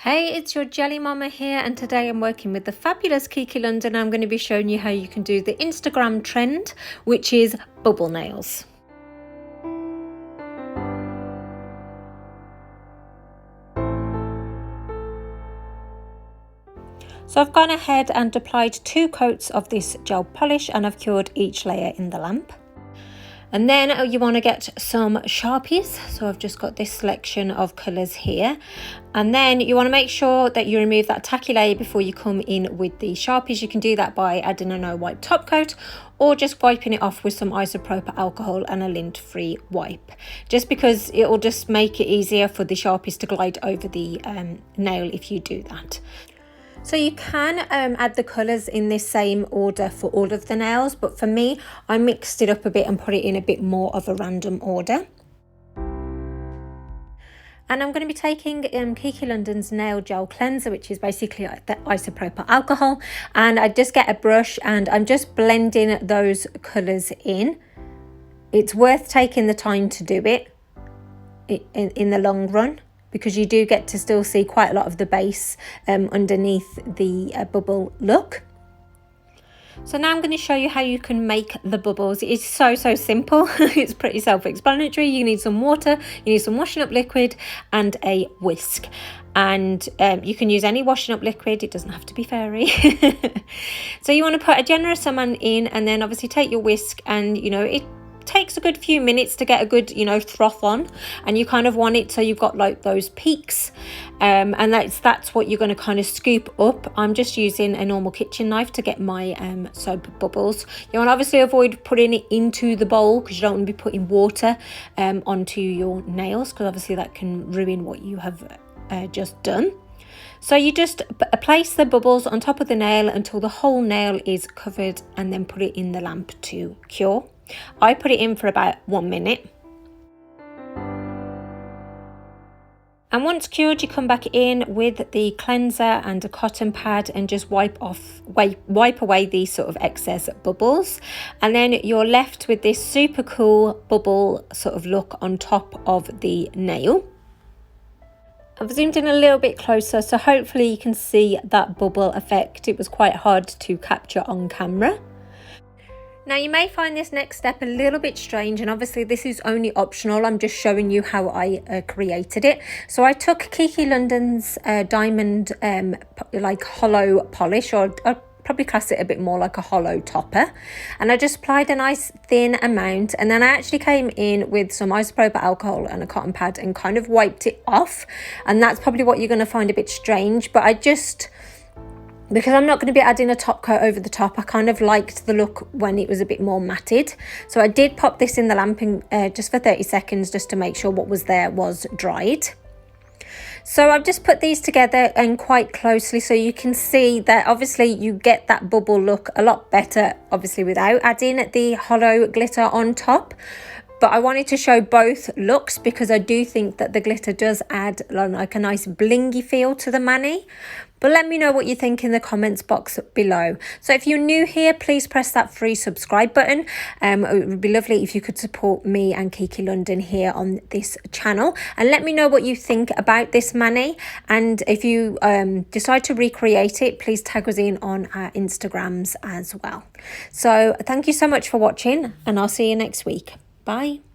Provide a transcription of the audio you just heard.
Hey, it's your Geli Mamma here, and today I'm working with the fabulous Kiki London. I'm going to be showing you how you can do the Instagram trend, which is bubble nails. So I've gone ahead and applied 2 coats of this gel polish, and I've cured each layer in the lamp. And then you want to get some Sharpies. So I've just got this selection of colours here. And then you want to make sure that you remove that tacky layer before you come in with the Sharpies. You can do that by adding a no wipe top coat or just wiping it off with some isopropyl alcohol and a lint-free wipe. Just because it will just make it easier for the Sharpies to glide over the nail if you do that. So you can add the colours in this same order for all of the nails, but for me, I mixed it up a bit and put it in a bit more of a random order. And I'm going to be taking Kiki London's nail gel cleanser, which is basically the isopropyl alcohol, and I just get a brush and I'm just blending those colours in. It's worth taking the time to do it in the long run, because you do get to still see quite a lot of the base underneath the bubble look. So now I'm going to show you how you can make the bubbles. It's so simple. It's pretty self-explanatory. You need some water, you need some washing up liquid and a whisk. And you can use any washing up liquid, it doesn't have to be fairy. So you want to put a generous amount in, and then obviously take your whisk, and it takes a good few minutes to get a good froth on, and you kind of want it so you've got like those peaks, and that's what you're going to kind of scoop up. I'm just using a normal kitchen knife to get my soap bubbles. You want to obviously avoid putting it into the bowl, because you don't want to be putting water onto your nails, because obviously that can ruin what you have just done. So you just place the bubbles on top of the nail until the whole nail is covered, and then put it in the lamp to cure. I put it in for about 1 minute. And once cured, you come back in with the cleanser and a cotton pad and just wipe away these sort of excess bubbles. And then you're left with this super cool bubble sort of look on top of the nail. I've zoomed in a little bit closer, so hopefully you can see that bubble effect. It was quite hard to capture on camera. Now you may find this next step a little bit strange, and obviously this is only optional. I'm just showing you how I created it. So I took Kiki London's diamond like hollow polish, or I'd probably class it a bit more like a hollow topper, and I just applied a nice thin amount, and then I actually came in with some isopropyl alcohol and a cotton pad and kind of wiped it off. And that's probably what you're going to find a bit strange, but because I'm not going to be adding a top coat over the top, I kind of liked the look when it was a bit more matted. So I did pop this in the lamp just for 30 seconds just to make sure what was there was dried. So I've just put these together and quite closely, so you can see that obviously you get that bubble look a lot better, obviously without adding the hollow glitter on top. But I wanted to show both looks, because I do think that the glitter does add like a nice blingy feel to the mani. But let me know what you think in the comments box below. So if you're new here, please press that free subscribe button. It would be lovely if you could support me and Kiki London here on this channel. And let me know what you think about this mani. And if you decide to recreate it, please tag us in on our Instagrams as well. So thank you so much for watching, and I'll see you next week. Bye.